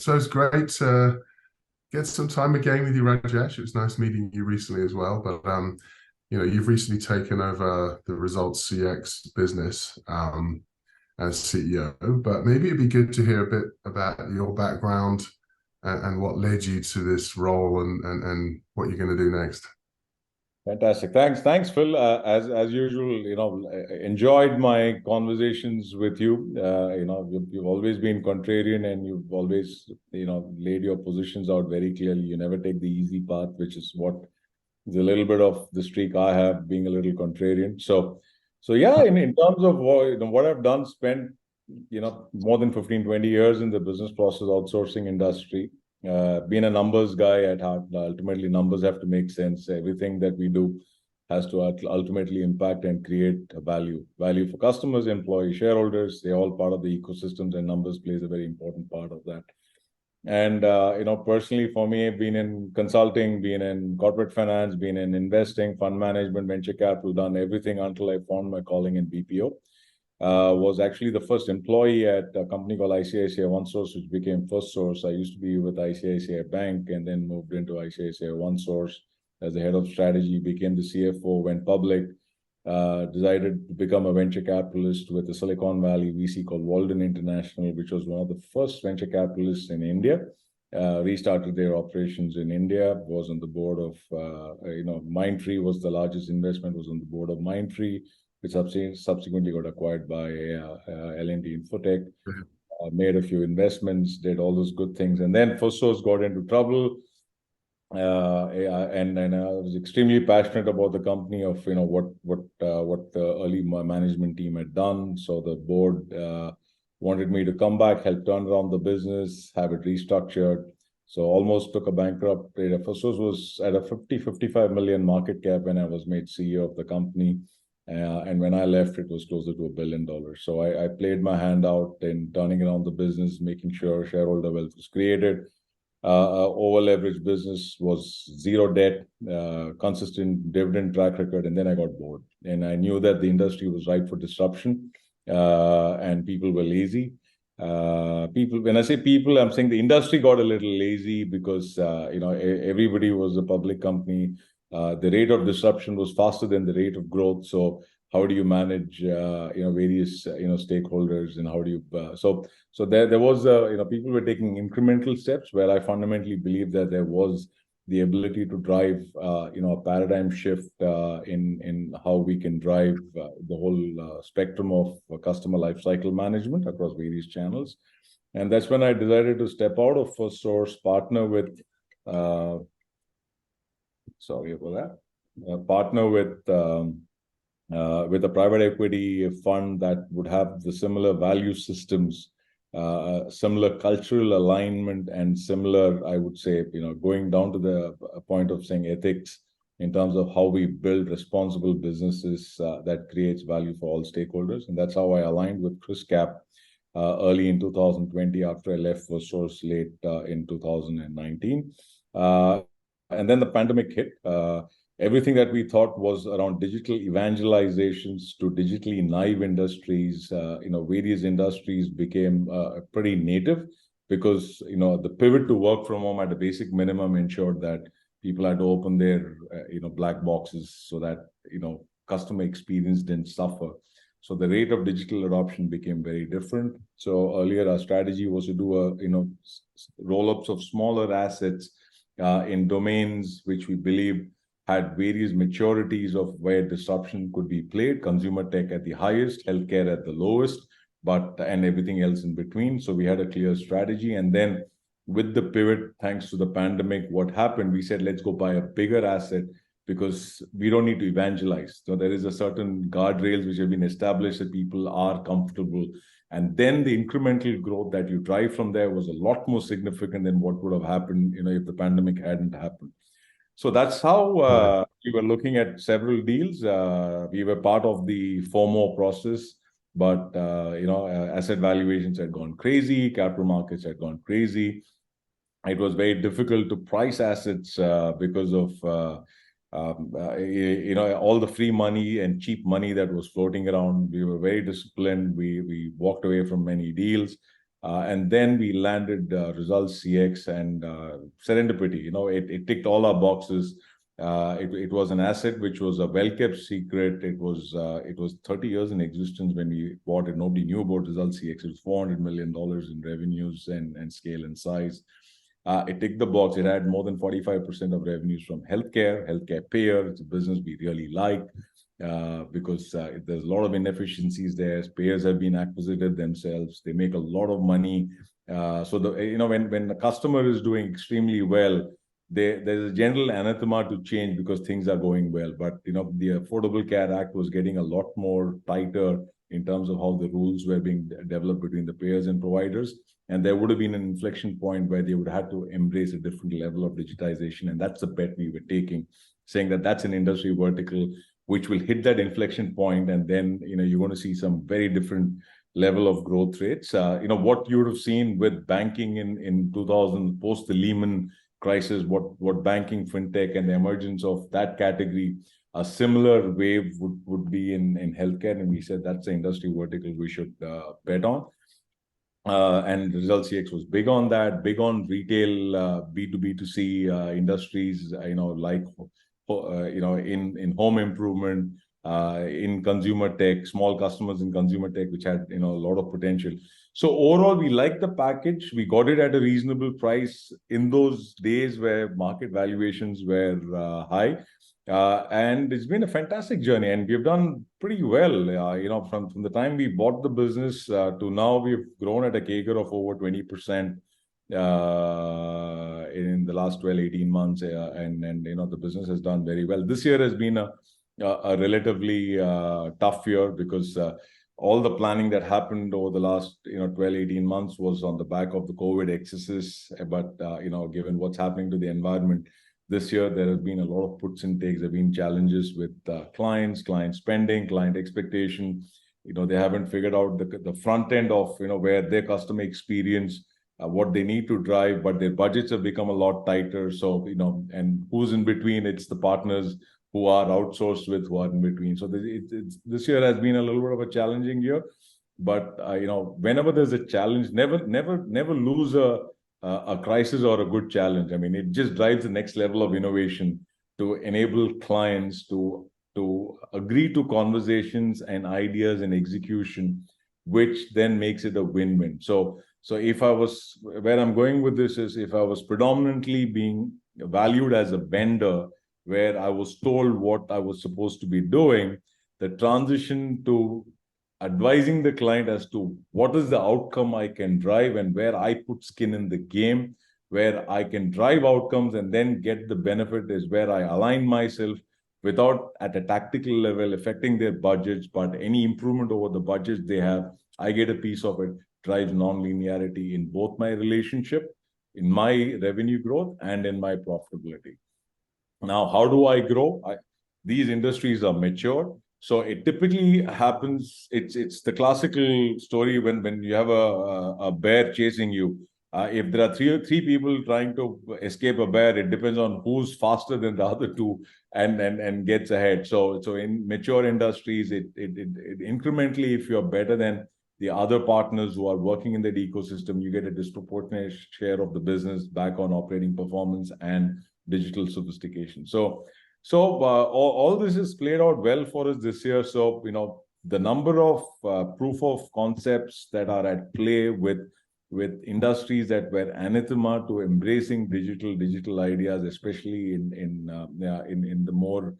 So it's great to get some time again with you, Rajesh. It was nice meeting you recently as well. But you've recently taken over the Results CX business as CEO. But maybe it'd be good to hear a bit about your background and what led you to this role and what you're going to do next. Fantastic. Thanks, Phil. As usual, enjoyed my conversations with you. You've always been contrarian, and you've always, laid your positions out very clearly. You never take the easy path, which is what is a little bit of the streak I have, being a little contrarian. So yeah, in terms of what I've done, spent more than 15, 20 years in the business process outsourcing industry. Being a numbers guy at heart, ultimately numbers have to make sense. Everything that we do has to ultimately impact and create a value for customers, employees, shareholders. They're all part of the ecosystems, and numbers plays a very important part of that. And personally for me, been in consulting, been in corporate finance, been in investing, fund management, venture capital, done everything until I found my calling in BPO. Was actually the first employee at a company called ICICI OneSource, which became FirstSource. I used to be with ICICI Bank and then moved into ICICI OneSource as the head of strategy, became the CFO, went public, decided to become a venture capitalist with a Silicon Valley VC called Walden International, which was one of the first venture capitalists in India. Restarted their operations in India, was on the board of, Mindtree was the largest investment, was on the board of Mindtree, which subsequently got acquired by L&T Infotech, made a few investments, did all those good things. And then FirstSource got into trouble. And I was extremely passionate about the company of, what the early management team had done. So the board wanted me to come back, help turn around the business, have it restructured. So almost took a bankrupt. FirstSource was at a 55 million market cap when I was made CEO of the company. And when I left, it was closer to $1 billion. So I played my hand out in turning around the business, making sure shareholder wealth was created. Over-leveraged business, was zero debt, consistent dividend track record, and then I got bored. And I knew that the industry was ripe for disruption, and people were lazy. When I say people, I'm saying the industry got a little lazy because, everybody was a public company. The rate of disruption was faster than the rate of growth. So how do you manage, various, stakeholders, and how do you, so there was, people were taking incremental steps where I fundamentally believe that there was the ability to drive, a paradigm shift in how we can drive the whole spectrum of customer lifecycle management across various channels. And that's when I decided to step out of FirstSource, partner with, partner with a private equity fund that would have the similar value systems, similar cultural alignment, and similar, I would say, going down to the point of saying ethics in terms of how we build responsible businesses that creates value for all stakeholders. And that's how I aligned with Chris Cap early in 2020 after I left FirstSource late in 2019. And then the pandemic hit. Everything that we thought was around digital evangelizations to digitally naive industries, various industries became pretty native because, the pivot to work from home at a basic minimum ensured that people had to open their, black boxes so that, customer experience didn't suffer. So the rate of digital adoption became very different. So earlier our strategy was to do roll-ups of smaller assets in domains which we believe had various maturities of where disruption could be played, consumer tech at the highest, healthcare at the lowest, and everything else in between. So we had a clear strategy. And then with the pivot, thanks to the pandemic, what happened, we said, let's go buy a bigger asset because we don't need to evangelize. So there is a certain guardrails which have been established that people are comfortable. And then the incremental growth that you drive from there was a lot more significant than what would have happened, if the pandemic hadn't happened. So that's how we were looking at several deals. We were part of the FOMO process, but asset valuations had gone crazy, capital markets had gone crazy. It was very difficult to price assets because of all the free money and cheap money that was floating around. We were very disciplined. We walked away from many deals. And then we landed ResultsCX, and serendipity. It ticked all our boxes. It was an asset which was a well-kept secret. It was 30 years in existence when we bought it. Nobody knew about ResultsCX. It was $400 million in revenues and scale and size. It ticked the box. It had more than 45% of revenues from healthcare payer. It's a business we really like because there's a lot of inefficiencies there. Payers have been acquisited themselves. They make a lot of money. So when the customer is doing extremely well, there's a general anathema to change because things are going well. But the Affordable Care Act was getting a lot more tighter in terms of how the rules were being developed between the payers and providers. And there would have been an inflection point where they would have to embrace a different level of digitization. And that's the bet we were taking, saying that that's an industry vertical which will hit that inflection point, and then you're going to see some very different level of growth rates. What you would have seen with banking in 2000, post the Lehman crisis, what banking, fintech, and the emergence of that category, a similar wave would be in healthcare, and we said that's the industry vertical we should bet on. And ResultsCX was big on that, big on retail, B2B2C industries, like in home improvement, in consumer tech, small customers in consumer tech, which had a lot of potential. So overall, we liked the package. We got it at a reasonable price in those days where market valuations were high. And it's been a fantastic journey, and we've done pretty well. From the time we bought the business to now, we've grown at a CAGR of over 20% in the last 12, 18 months, and the business has done very well. This year has been a relatively tough year because all the planning that happened over the last 12, 18 months was on the back of the COVID excesses. But given what's happening to the environment this year, there have been a lot of puts and takes. There have been challenges with client spending, client expectation. They haven't figured out the front end of where their customer experience, what they need to drive, but their budgets have become a lot tighter. So and who's in between? It's the partners who are outsourced with, who are in between. So this year has been a little bit of a challenging year. But whenever there's a challenge, never lose a crisis or a good challenge. I mean, it just drives the next level of innovation to enable clients to agree to conversations and ideas and execution, which then makes it a win-win. So where I'm going with this is, if I was predominantly being valued as a vendor, where I was told what I was supposed to be doing, the transition to advising the client as to what is the outcome I can drive and where I put skin in the game, where I can drive outcomes and then get the benefit, is where I align myself without at a tactical level affecting their budgets, but any improvement over the budgets they have, I get a piece of it, drives non-linearity in both my relationship, in my revenue growth, and in my profitability. Now, how do I grow? These industries are mature. So it typically happens, it's the classical story when you have a bear chasing you. If there are three people trying to escape a bear, it depends on who's faster than the other two and gets ahead. So in mature industries, it incrementally, if you're better than the other partners who are working in that ecosystem, you get a disproportionate share of the business back on operating performance and digital sophistication. So all this has played out well for us this year. So the number of proof of concepts that are at play with industries that were anathema to embracing digital ideas, especially in the more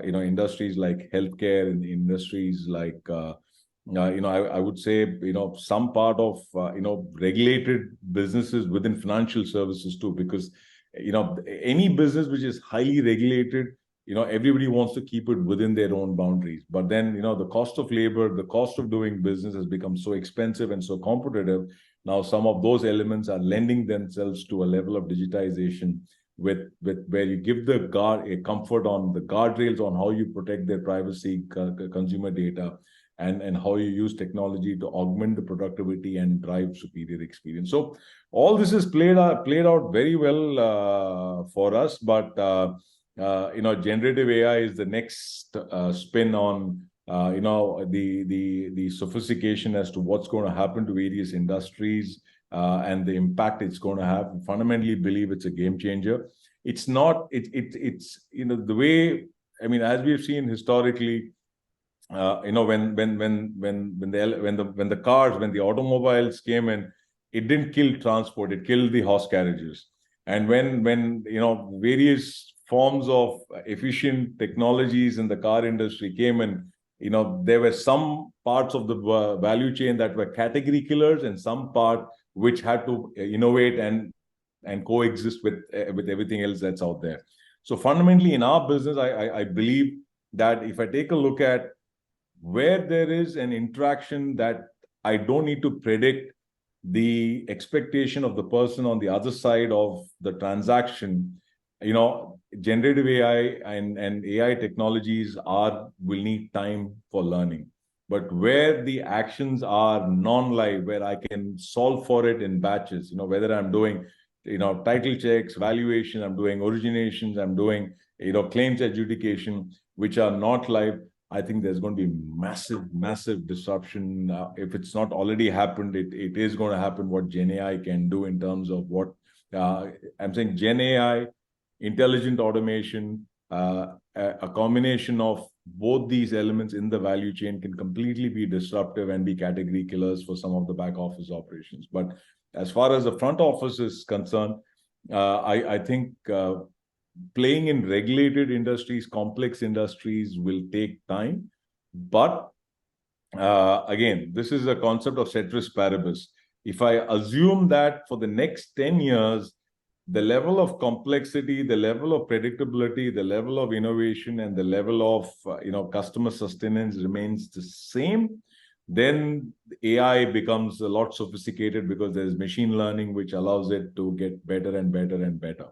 industries like healthcare, and industries like I would say some part of regulated businesses within financial services too, because any business which is highly regulated, everybody wants to keep it within their own boundaries. But then, the cost of labor, the cost of doing business has become so expensive and so competitive. Now, some of those elements are lending themselves to a level of digitization with where you give the guard a comfort on the guardrails on how you protect their privacy, consumer data, and how you use technology to augment the productivity and drive superior experience. So all this has played out very well for us. But generative AI is the next spin on the sophistication as to what's going to happen to various industries and the impact it's going to have. I fundamentally believe it's a game changer. It's not. It's the way. I mean, as we've seen historically, when the automobiles came in, it didn't kill transport, it killed the horse carriages. And when various forms of efficient technologies in the car industry came in, there were some parts of the value chain that were category killers, and some part which had to innovate and coexist with everything else that's out there. So fundamentally, in our business, I believe that if I take a look at where there is an interaction that I don't need to predict the expectation of the person on the other side of the transaction, generative AI and AI technologies will need time for learning. But where the actions are non-live, where I can solve for it in batches, whether I'm doing, title checks, valuation, I'm doing originations, I'm doing, claims adjudication, which are not live, I think there's going to be massive disruption. If it's not already happened, it is going to happen. What GenAI can do in terms of what I'm saying, GenAI, intelligent automation, a combination of both these elements in the value chain can completely be disruptive and be category killers for some of the back office operations. But as far as the front office is concerned, I think playing in regulated industries, complex industries will take time. But again, this is a concept of ceteris paribus. If I assume that for the next 10 years, the level of complexity, the level of predictability, the level of innovation, and the level of customer sustenance remains the same, then AI becomes a lot sophisticated because there's machine learning which allows it to get better and better and better.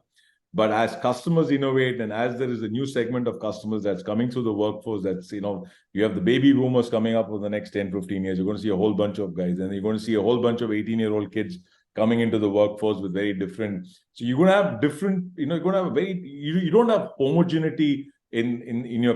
But as customers innovate, and as there is a new segment of customers that's coming through the workforce, that's, you have the baby boomers coming up over the next 10, 15 years, you're going to see a whole bunch of guys, and you're going to see a whole bunch of 18-year-old kids coming into the workforce with very different. So you're going to have different, you're going to have you don't have homogeneity in your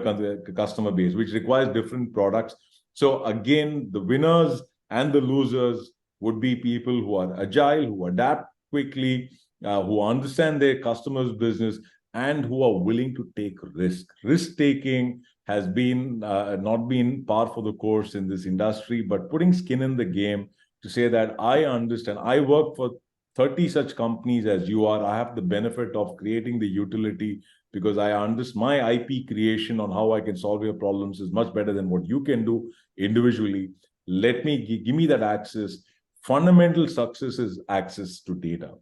customer base, which requires different products. So again, the winners and the losers would be people who are agile, who adapt quickly, who understand their customers' business, and who are willing to take risk. Risk-taking has been not been par for the course in this industry, but putting skin in the game to say that I understand. I work for 30 such companies as you are. I have the benefit of creating the utility because I understand my IP creation on how I can solve your problems is much better than what you can do individually. Let me give me that access. Fundamental success is access to data.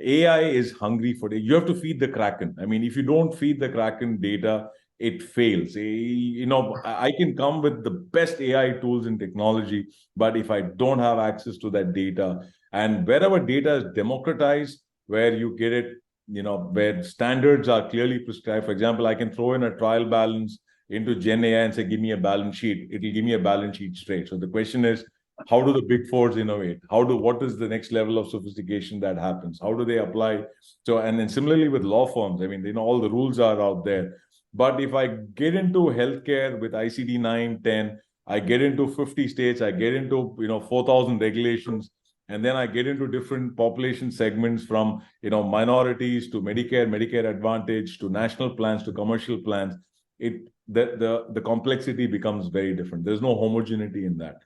AI is hungry for data. You have to feed the Kraken. I mean, if you don't feed the Kraken data, it fails. I can come with the best AI tools and technology, but if I don't have access to that data, and wherever data is democratized, where you get it, where standards are clearly prescribed. For example, I can throw in a trial balance into GenAI and say, give me a balance sheet. It'll give me a balance sheet straight. So the question is, how do the big fours innovate? What is the next level of sophistication that happens? How do they apply? So, and then similarly with law firms, I mean, all the rules are out there. But if I get into healthcare with ICD 9, 10, I get into 50 states, I get into 4,000 regulations, and then I get into different population segments from minorities to Medicare Advantage to national plans to commercial plans. The complexity becomes very different. There's no homogeneity in that.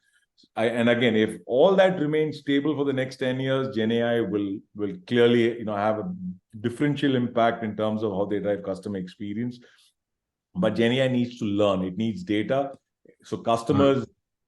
And again, if all that remains stable for the next 10 years, GenAI will clearly have a differential impact in terms of how they drive customer experience. But GenAI needs to learn. It needs data. So customers,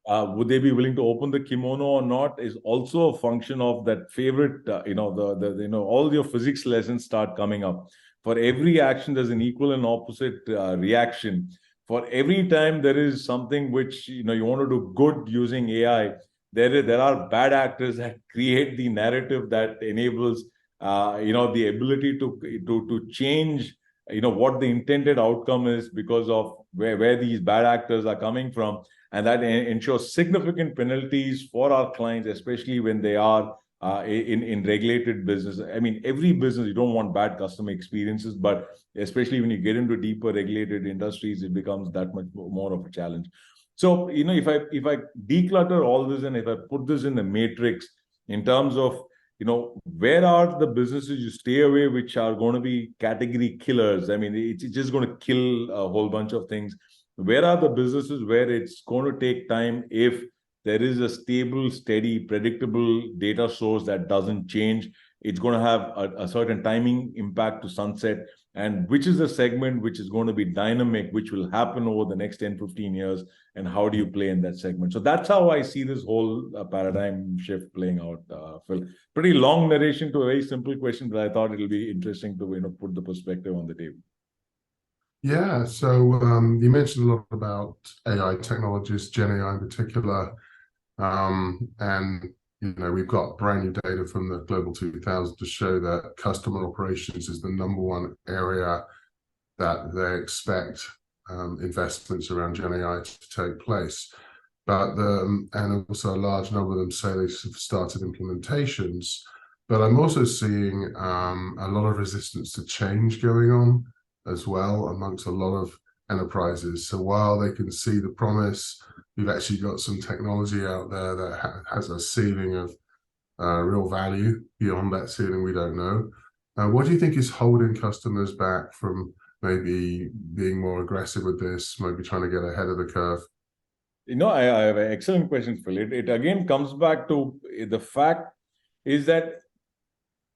would they be willing to open the kimono or not is also a function of that favorite, all your physics lessons start coming up. For every action, there's an equal and opposite reaction. For every time there is something which, you want to do good using AI, there are bad actors that create the narrative that enables, the ability to change what the intended outcome is because of where these bad actors are coming from, and that ensures significant penalties for our clients, especially when they are in regulated business. I mean, every business, you don't want bad customer experiences, but especially when you get into deeper regulated industries, it becomes that much more of a challenge. So, if I declutter all this and if I put this in the matrix in terms of, where are the businesses you stay away, which are going to be category killers? I mean, it's just going to kill a whole bunch of things. Where are the businesses where it's going to take time if there is a stable, steady, predictable data source that doesn't change? It's going to have a certain timing impact to sunset. And which is a segment which is going to be dynamic, which will happen over the next 10, 15 years, and how do you play in that segment? So that's how I see this whole paradigm shift playing out, Phil. Pretty long narration to a very simple question, but I thought it'll be interesting to put the perspective on the table. Yeah, so you mentioned a lot about AI technologies, GenAI in particular, and we've got brand new data from the Global 2000 to show that customer operations is the number one area that they expect investments around GenAI to take place. But and also a large number of them say they've started implementations. But I'm also seeing a lot of resistance to change going on as well amongst a lot of enterprises. So while they can see the promise, we've actually got some technology out there that has a ceiling of real value. Beyond that ceiling, we don't know. What do you think is holding customers back from maybe being more aggressive with this, maybe trying to get ahead of the curve? I have an excellent question, Phil. It again comes back to the fact is that,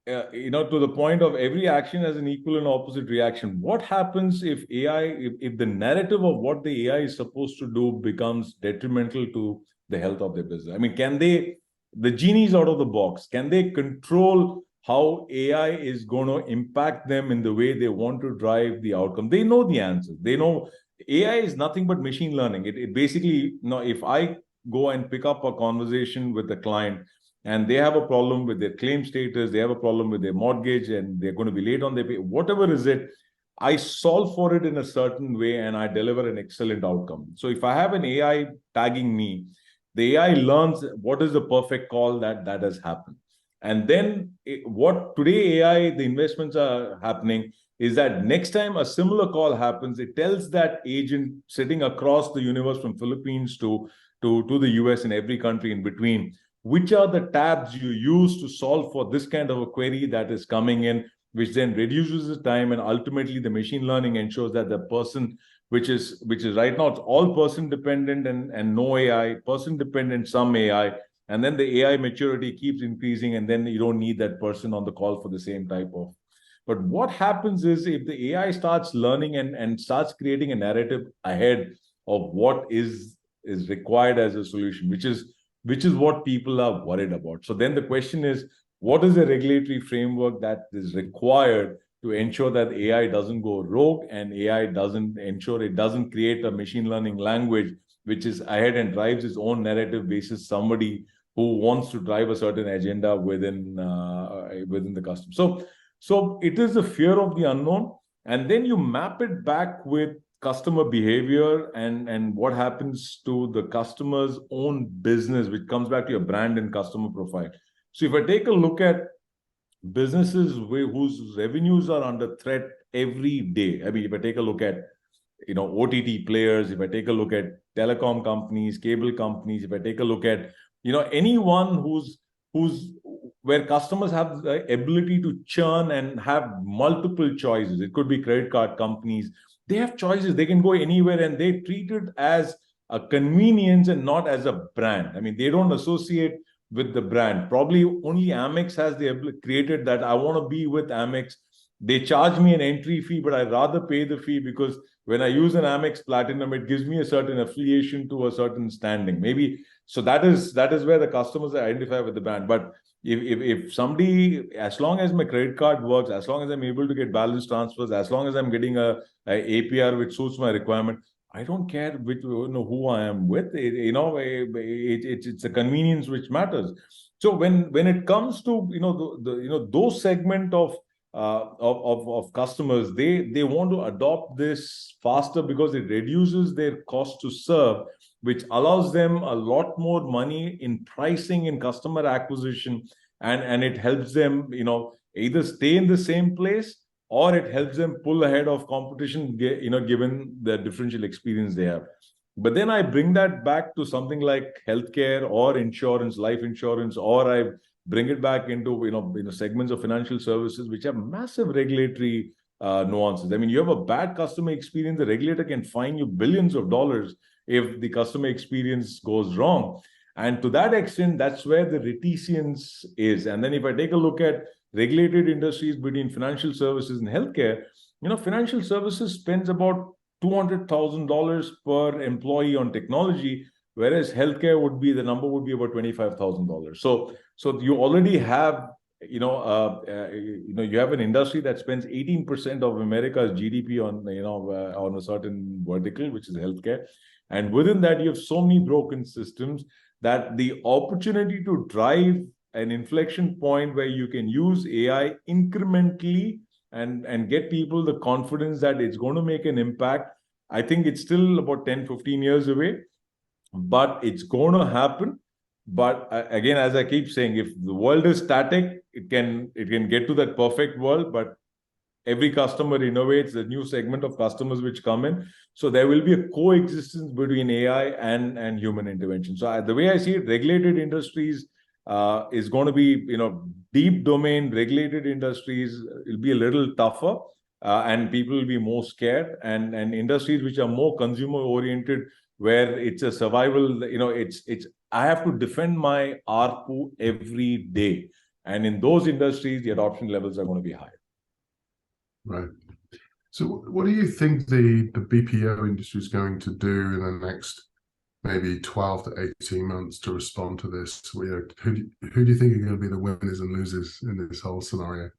to the point of every action has an equal and opposite reaction. What happens if if the narrative of what the AI is supposed to do becomes detrimental to the health of their business? I mean, the genie's out of the box. Can they control how AI is going to impact them in the way they want to drive the outcome? They know the answers. They know AI is nothing but machine learning. It basically, if I go and pick up a conversation with the client, and they have a problem with their claim status, they have a problem with their mortgage, and they're going to be late on their pay, whatever is it, I solve for it in a certain way and I deliver an excellent outcome. So if I have an AI tagging me, the AI learns what is the perfect call that has happened. And then what today AI, the investments are happening is that next time a similar call happens, it tells that agent sitting across the universe from Philippines to the US and every country in between, which are the tabs you use to solve for this kind of a query that is coming in, which then reduces the time, and ultimately the machine learning ensures that the person, which is right now, it's all person dependent and no AI, person dependent, some AI, and then the AI maturity keeps increasing, and then you don't need that person on the call for the same type of. But what happens is if the AI starts learning and starts creating a narrative ahead of what is required as a solution, which is what people are worried about. So then the question is, what is the regulatory framework that is required to ensure that AI doesn't go rogue and AI doesn't ensure it doesn't create a machine learning language which is ahead and drives its own narrative basis somebody who wants to drive a certain agenda within the customer. So it is the fear of the unknown, and then you map it back with customer behavior and what happens to the customer's own business, which comes back to your brand and customer profile. So if I take a look at businesses whose revenues are under threat every day, I mean, if I take a look at OTT players, if I take a look at telecom companies, cable companies, if I take a look at anyone who's where customers have the ability to churn and have multiple choices. It could be credit card companies. They have choices. They can go anywhere, and they treat it as a convenience and not as a brand. I mean, they don't associate with the brand. Probably only Amex has the ability created that I want to be with Amex. They charge me an entry fee, but I'd rather pay the fee because when I use an Amex Platinum, it gives me a certain affiliation to a certain standing. Maybe so that is where the customers identify with the brand. But if somebody, as long as my credit card works, as long as I'm able to get balance transfers, as long as I'm getting a APR which suits my requirement, I don't care who I am with. It's a convenience which matters. So when it comes to those segment of customers, they want to adopt this faster because it reduces their cost to serve, which allows them a lot more money in pricing and customer acquisition, and it helps them either stay in the same place or it helps them pull ahead of competition, given the differential experience they have. But then I bring that back to something like healthcare or insurance, life insurance, or I bring it back into segments of financial services which have massive regulatory nuances. I mean, you have a bad customer experience, the regulator can fine you billions of dollars if the customer experience goes wrong. And to that extent, that's where the reticence is. And then if I take a look at regulated industries between financial services and healthcare, financial services spends about $200,000 per employee on technology, whereas healthcare the number would be about $25,000. So you already have, you have an industry that spends 18% of America's GDP on a certain vertical, which is healthcare. And within that, you have so many broken systems that the opportunity to drive an inflection point where you can use AI incrementally and get people the confidence that it's going to make an impact. I think it's still about 10, 15 years away, but it's going to happen. But again, as I keep saying, if the world is static, it can get to that perfect world, but every customer innovates, a new segment of customers which come in. So there will be a coexistence between AI and human intervention. So the way I see it, regulated industries is going to be, deep domain regulated industries will be a little tougher, and people will be more scared. And industries which are more consumer oriented, where it's a survival, it's I have to defend my ARPU every day. And in those industries, the adoption levels are going to be higher. Right. So what do you think the BPO industry is going to do in the next maybe 12 to 18 months to respond to this? Who do you think are going to be the winners and losers in this whole scenario?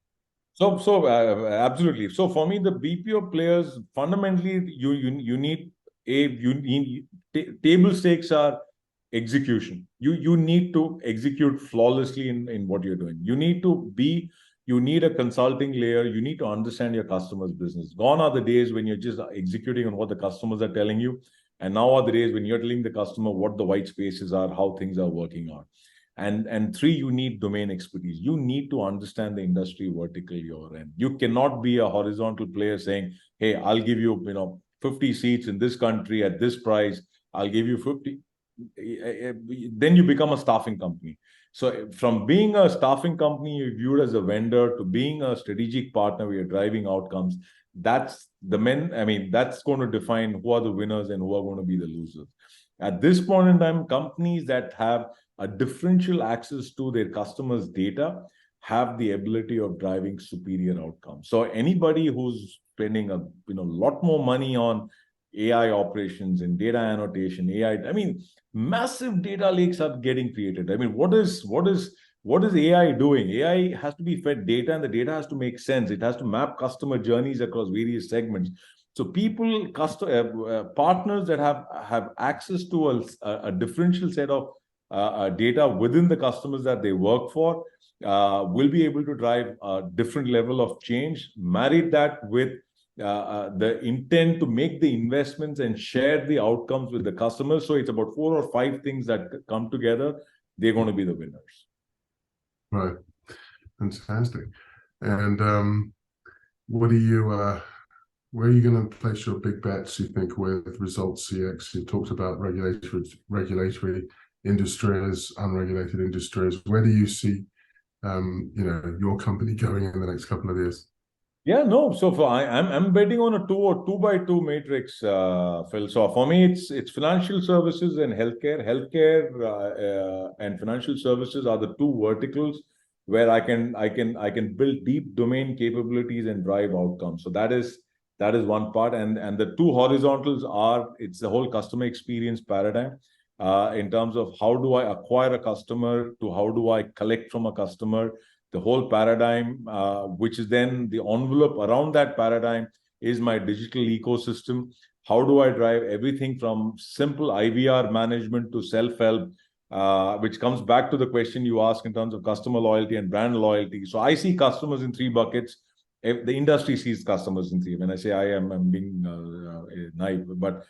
So absolutely. So for me, the BPO players, fundamentally, you need table stakes are execution. You need to execute flawlessly in what you're doing. You need a consulting layer. You need to understand your customer's business. Gone are the days when you're just executing on what the customers are telling you. And now are the days when you're telling the customer what the white spaces are, how things are working on. And three, you need domain expertise. You need to understand the industry vertical you're in. You cannot be a horizontal player saying, hey, I'll give you, 50 seats in this country at this price. I'll give you 50. Then you become a staffing company. So from being a staffing company you're viewed as a vendor to being a strategic partner where you're driving outcomes, that's going to define who are the winners and who are going to be the losers. At this point in time, companies that have a differential access to their customers' data have the ability of driving superior outcomes. So anybody who's spending a lot more money on AI operations and data annotation, massive data lakes are getting created. What is AI doing? AI has to be fed data, and the data has to make sense. It has to map customer journeys across various segments. So partners that have access to a differential set of data within the customers that they work for will be able to drive a different level of change. Married that with the intent to make the investments and share the outcomes with the customers. So it's about 4 or 5 things that come together. They're going to be the winners. Right. Fantastic. And what do you where are you going to place your big bets, you think, with ResultsCX? You talked about regulatory industries, unregulated industries. Where do you see your company going in the next couple of years? Yeah, no. So I'm betting on a 2 by 2 matrix, Phil. So for me, it's financial services and healthcare. Healthcare and financial services are the 2 verticals where I can build deep domain capabilities and drive outcomes. So that is one part, and the 2 horizontals it's the whole customer experience paradigm. In terms of how do I acquire a customer to how do I collect from a customer. The whole paradigm, which is then the envelope around that paradigm, is my digital ecosystem. How do I drive everything from simple IVR management to self-help, which comes back to the question you asked in terms of customer loyalty and brand loyalty. So I see customers in 3 buckets. The industry sees customers in 3. When I say I'm being naive, but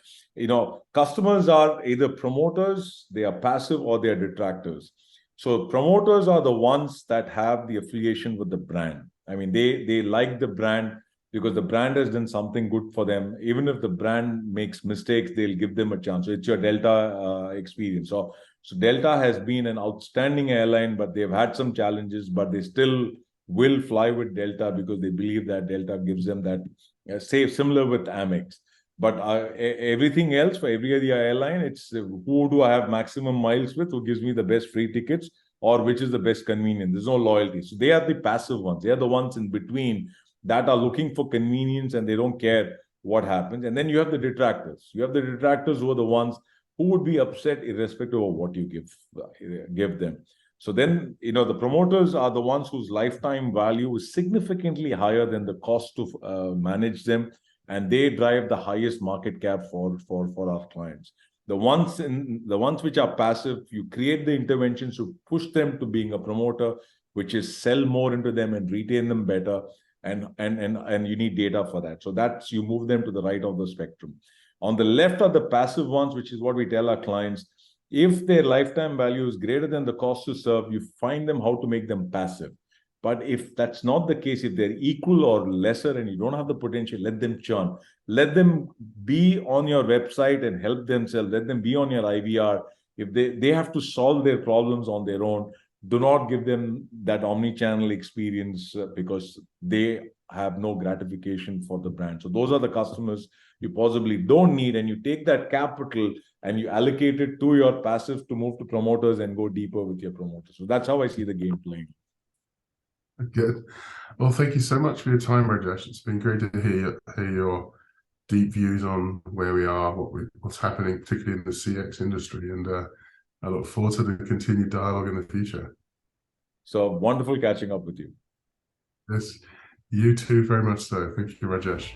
customers are either promoters, they are passive, or they are detractors. So promoters are the ones that have the affiliation with the brand. They like the brand because the brand has done something good for them. Even if the brand makes mistakes, they'll give them a chance. So it's your Delta experience. So Delta has been an outstanding airline, but they've had some challenges, but they still will fly with Delta because they believe that Delta gives them that safe, similar with Amex. But everything else, for every other airline, it's who do I have maximum miles with, who gives me the best free tickets, or which is the best convenience. There's no loyalty. So they are the passive ones. They are the ones in between that are looking for convenience and they don't care what happens. And then you have the detractors. You have the detractors who are the ones who would be upset irrespective of what you give them. So then, the promoters are the ones whose lifetime value is significantly higher than the cost to manage them, and they drive the highest market cap for our clients. The ones which are passive, you create the interventions to push them to being a promoter, which is sell more into them and retain them better, and you need data for that. So that's, you move them to the right of the spectrum. On the left are the passive ones, which is what we tell our clients. If their lifetime value is greater than the cost to serve, you find them how to make them passive. But if that's not the case, if they're equal or lesser and you don't have the potential, let them churn. Let them be on your website and help themselves. Let them be on your IVR. If they have to solve their problems on their own, do not give them that omni-channel experience because they have no gratification for the brand. So those are the customers you possibly don't need, and you take that capital and you allocate it to your passive to move to promoters and go deeper with your promoters. So that's how I see the game playing. Good. Well, thank you so much for your time, Rajesh. It's been great to hear your deep views on where we are, what's happening, particularly in the CX industry, and I look forward to the continued dialogue in the future. So wonderful catching up with you. Yes, you too, very much so. Thank you, Rajesh.